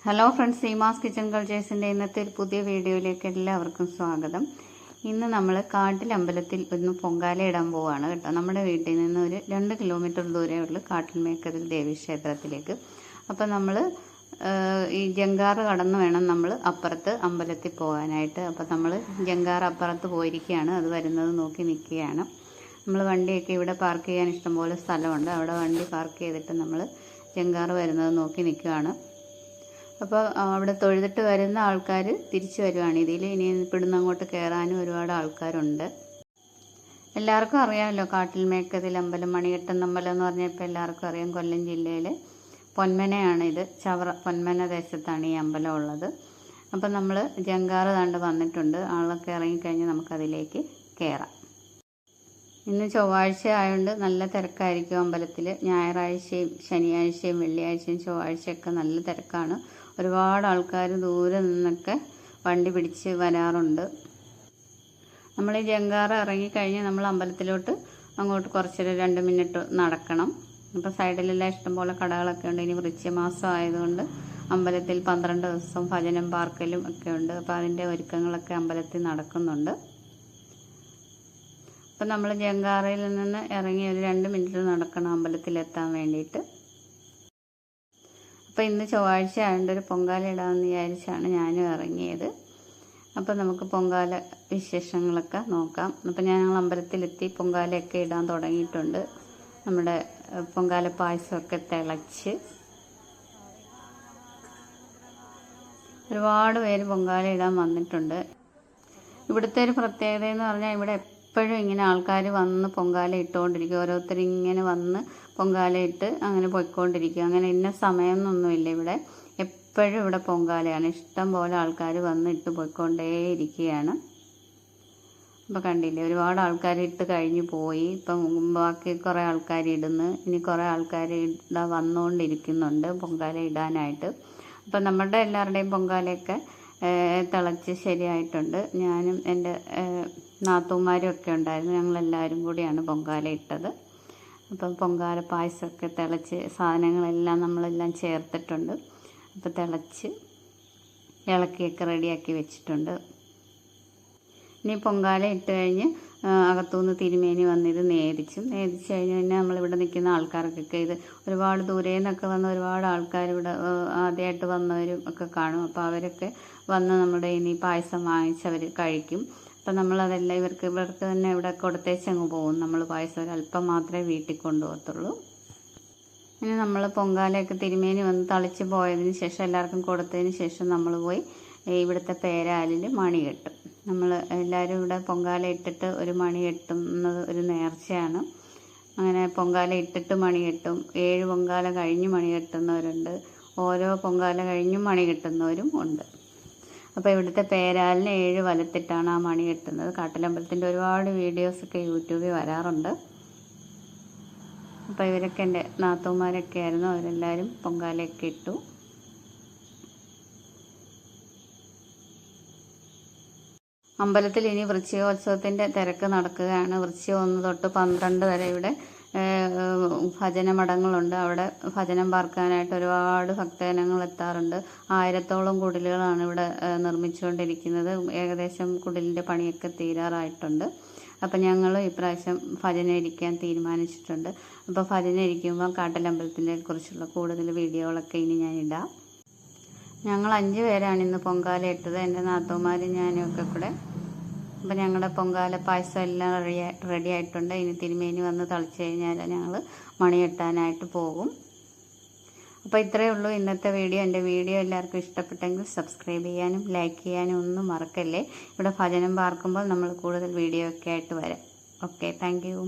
Hello friends, Seemas kitchen കൾച്ചേഴ്സിൻ്റെ ഇന്നത്തെ ഒരു പുതിയ വീഡിയോയിലേക്ക് എല്ലാവർക്കും സ്വാഗതം. ഇന്ന് നമ്മൾ കാട്ടിലമ്പലത്തിൽ ഒന്ന് പൊങ്കാല ഇടാൻ പോവുകയാണ് കേട്ടോ. നമ്മുടെ വീട്ടിൽ നിന്ന് ഒരു 2 കിലോമീറ്റർ ദൂരമുള്ള കാട്ടിൽമേക്കതിൽ ദേവീക്ഷേത്രത്തിലേക്ക്. അപ്പോൾ നമ്മൾ ഈ ജങ്കാറ് കടന്ന് വേണം നമ്മൾ അപ്പുറത്ത് അമ്പലത്തിൽ പോകാനായിട്ട്. അപ്പോൾ നമ്മൾ ജങ്കാറ് അപ്പുറത്ത് പോയിരിക്കുകയാണ്, അത് വരുന്നത് നോക്കി നിൽക്കുകയാണ്. നമ്മൾ വണ്ടിയൊക്കെ ഇവിടെ പാർക്ക് ചെയ്യാൻ ഇഷ്ടംപോലെ സ്ഥലമുണ്ട്, അവിടെ വണ്ടി പാർക്ക് ചെയ്തിട്ട് നമ്മൾ ജങ്കാറ് വരുന്നത് നോക്കി നിൽക്കുകയാണ്. അപ്പോൾ അവിടെ തൊഴുതിട്ട് വരുന്ന ആൾക്കാർ തിരിച്ചു വരുവാണ്. ഇതിൽ ഇനി ഇവിടുന്ന് അങ്ങോട്ട് കയറാനും ഒരുപാട് ആൾക്കാരുണ്ട്. എല്ലാവർക്കും അറിയാമല്ലോ കാട്ടിൽമേക്കതിൽ അമ്പലം, മണികെട്ടുന്ന അമ്പലം എന്ന് പറഞ്ഞാൽ ഇപ്പോൾ എല്ലാവർക്കും അറിയാം. കൊല്ലം ജില്ലയിലെ പൊന്മനയാണ് ഇത്. പൊന്മന ദേശത്താണ് ഈ അമ്പലം ഉള്ളത്. അപ്പം നമ്മൾ ജങ്കാറ് കണ്ട് വന്നിട്ടുണ്ട്. ആളൊക്കെ ഇറങ്ങിക്കഴിഞ്ഞ് നമുക്കതിലേക്ക് കയറാം. ഇന്ന് ചൊവ്വാഴ്ച ആയതുകൊണ്ട് നല്ല തിരക്കായിരിക്കും അമ്പലത്തിൽ. ഞായറാഴ്ചയും ശനിയാഴ്ചയും വെള്ളിയാഴ്ചയും ചൊവ്വാഴ്ചയൊക്കെ നല്ല തിരക്കാണ്. ഒരുപാട് ആൾക്കാർ ദൂരെ നിന്നൊക്കെ വണ്ടി പിടിച്ച് വരാറുണ്ട്. നമ്മൾ ഈ ജങ്കാറ് ഇറങ്ങിക്കഴിഞ്ഞ് നമ്മൾ അമ്പലത്തിലോട്ട് അങ്ങോട്ട് കുറച്ചൊരു 2 മിനിറ്റ് നടക്കണം. അപ്പോൾ സൈഡിലെല്ലാം ഇഷ്ടംപോലെ കടകളൊക്കെ ഉണ്ട്. ഇനി വൃശ്ചികമാസം ആയതുകൊണ്ട് അമ്പലത്തിൽ 12 ദിവസം ഭജനം പാർക്കലും ഒക്കെ ഉണ്ട്. അപ്പോൾ അതിൻ്റെ ഒരുക്കങ്ങളൊക്കെ അമ്പലത്തിൽ നടക്കുന്നുണ്ട്. അപ്പം നമ്മൾ ജങ്കാറയിൽ നിന്ന് ഇറങ്ങി ഒരു 2 മിനിറ്റ് നടക്കണം അമ്പലത്തിലെത്താൻ വേണ്ടിയിട്ട്. അപ്പോൾ ഇന്ന് ചൊവ്വാഴ്ച ആയതുകൊണ്ട് ഒരു പൊങ്കാല ഇടാമെന്ന് വിചാരിച്ചാണ് ഞാനും ഇറങ്ങിയത്. അപ്പോൾ നമുക്ക് പൊങ്കാല വിശേഷങ്ങളൊക്കെ നോക്കാം. അപ്പോൾ ഞങ്ങൾ അമ്പലത്തിലെത്തി പൊങ്കാലയൊക്കെ ഇടാൻ തുടങ്ങിയിട്ടുണ്ട്. നമ്മുടെ പൊങ്കാല പായസമൊക്കെ തിളച്ച് ഒരുപാട് പേര് പൊങ്കാല ഇടാൻ വന്നിട്ടുണ്ട്. ഇവിടുത്തെ ഒരു പ്രത്യേകത എന്ന് പറഞ്ഞാൽ ഇവിടെ എപ്പോഴും ഇങ്ങനെ ആൾക്കാർ വന്ന് പൊങ്കാല ഇട്ടുകൊണ്ടിരിക്കും. ഓരോരുത്തർ ഇങ്ങനെ വന്ന് പൊങ്കാല ഇട്ട് അങ്ങനെ പോയിക്കൊണ്ടിരിക്കും. അങ്ങനെ ഇന്ന സമയമൊന്നുമില്ല. ഇവിടെ എപ്പോഴും ഇവിടെ പൊങ്കാലയാണ്. ഇഷ്ടം പോലെ ആൾക്കാർ വന്ന് ഇട്ട് പോയിക്കൊണ്ടേയിരിക്കുകയാണ്. അപ്പോൾ കണ്ടില്ലേ, ഒരുപാട് ആൾക്കാർ ഇട്ട് കഴിഞ്ഞ് പോയി. ഇപ്പം ബാക്കി കുറേ ആൾക്കാർ ഇടുന്നു. ഇനി കുറേ ആൾക്കാർ വന്നുകൊണ്ടിരിക്കുന്നുണ്ട് പൊങ്കാല ഇടാനായിട്ട്. അപ്പം നമ്മുടെ എല്ലാവരുടെയും പൊങ്കാലയൊക്കെ തിളച്ച് ശരിയായിട്ടുണ്ട്. ഞാനും എൻ്റെ നാത്തൂമാരും ഒക്കെ ഉണ്ടായിരുന്നു. ഞങ്ങളെല്ലാവരും കൂടിയാണ് പൊങ്കാല ഇട്ടത്. അപ്പം പൊങ്കാല പായസമൊക്കെ തിളച്ച് സാധനങ്ങളെല്ലാം നമ്മളെല്ലാം ചേർത്തിട്ടുണ്ട്. അപ്പോൾ തിളച്ച് ഇളക്കിയൊക്കെ റെഡിയാക്കി വെച്ചിട്ടുണ്ട്. ഇനി പൊങ്കാല ഇട്ട് കഴിഞ്ഞ് അകത്തുനിന്ന് തിരുമേനി വന്നിത് നേദിച്ച് കഴിഞ്ഞ് പിന്നെ നമ്മളിവിടെ നിൽക്കുന്ന ആൾക്കാർക്കൊക്കെ ഇത് ഒരുപാട് ദൂരെ നിന്നൊക്കെ വന്ന ഒരുപാട് ആൾക്കാർ ഇവിടെ ആദ്യമായിട്ട് വന്നവരും ഒക്കെ കാണും. അപ്പോൾ അവരൊക്കെ വന്ന് നമ്മുടെ ഇനി പായസം വാങ്ങിച്ചവർ കഴിക്കും. അപ്പം നമ്മളതെല്ലാം ഇവർക്ക് തന്നെ ഇവിടെ കൊടുത്തേച്ചങ്ങ് പോകും. നമ്മൾ പായസം ഒരല്പം മാത്രമേ വീട്ടിൽ കൊണ്ടുപോകത്തുള്ളൂ. ഇനി നമ്മൾ പൊങ്കാലയൊക്കെ തിരുമേനി വന്ന് തളിച്ച് പോയതിന് ശേഷം എല്ലാവർക്കും കൊടുത്തതിന് ശേഷം നമ്മൾ പോയി ഇവിടുത്തെ പേരാലിൽ മണി കെട്ടും. നമ്മൾ എല്ലാവരും ഇവിടെ പൊങ്കാല ഇട്ടിട്ട് ഒരു മണി കെട്ടുന്നത് ഒരു നേർച്ചയാണ്. അങ്ങനെ പൊങ്കാല ഇട്ടിട്ട് മണി കെട്ടും. 7 പൊങ്കാല കഴിഞ്ഞ് മണി കെട്ടുന്നവരുണ്ട്. ഓരോ പൊങ്കാല കഴിഞ്ഞും മണി കെട്ടുന്നവരും ഉണ്ട്. അപ്പോൾ ഇവിടുത്തെ പേരാലിന് 7 വലത്തിട്ടാണ് ആ മണി കെട്ടുന്നത്. കാട്ടിലമ്പലത്തിൻ്റെ ഒരുപാട് വീഡിയോസൊക്കെ യൂട്യൂബിൽ വരാറുണ്ട്. അപ്പോൾ ഇവരൊക്കെ എൻ്റെ നാത്തൂന്മാരൊക്കെ ആയിരുന്നു. അവരെല്ലാവരും പൊങ്കാലയൊക്കെ ഇട്ടു. അമ്പലത്തിൽ ഇനി വൃശ്ചികോത്സവത്തിൻ്റെ തിരക്ക് നടക്കുകയാണ്. വൃശ്ചികം 1 തൊട്ട് 12 വരെ ഇവിടെ ഭജന മഠങ്ങളുണ്ട്. അവിടെ ഭജനം പാർക്കാനായിട്ട് ഒരുപാട് ഭക്തജനങ്ങൾ എത്താറുണ്ട്. 1000-ഓളം കുടിലുകളാണ് ഇവിടെ നിർമ്മിച്ചുകൊണ്ടിരിക്കുന്നത്. ഏകദേശം കുടിലിൻ്റെ പണിയൊക്കെ തീരാറായിട്ടുണ്ട്. അപ്പം ഞങ്ങൾ ഇപ്രാവശ്യം ഭജന ഇരിക്കാൻ തീരുമാനിച്ചിട്ടുണ്ട്. അപ്പോൾ ഭജന ഇരിക്കുമ്പോൾ കാട്ടിലമ്പലത്തിനെ കുറിച്ചുള്ള കൂടുതൽ വീഡിയോകളൊക്കെ ഇനി ഞാൻ ഇടാം. ഞങ്ങൾ 5 പേരാണ് ഇന്ന് പൊങ്കാല ഇട്ടത്, എൻ്റെ നാത്തൂമാരും ഞാനും ഒക്കെ കൂടെ. അപ്പം ഞങ്ങളുടെ പൊങ്കാല പായസം എല്ലാം റെഡി ആയിട്ടുണ്ട്. ഇനി തിരുമേനി വന്ന് തളിച്ച് കഴിഞ്ഞാൽ ഞങ്ങൾ മണി കെട്ടാനായിട്ട് പോകും. അപ്പോൾ ഇത്രയേ ഉള്ളൂ ഇന്നത്തെ വീഡിയോ. എൻ്റെ വീഡിയോ എല്ലാവർക്കും ഇഷ്ടപ്പെട്ടെങ്കിൽ സബ്സ്ക്രൈബ് ചെയ്യാനും ലൈക്ക് ചെയ്യാനും ഒന്നും മറക്കല്ലേ. ഇവിടെ ഭജനം പാർക്കുമ്പോൾ നമ്മൾ കൂടുതൽ വീഡിയോ ഒക്കെ ആയിട്ട് വരാം. Okay, thank you.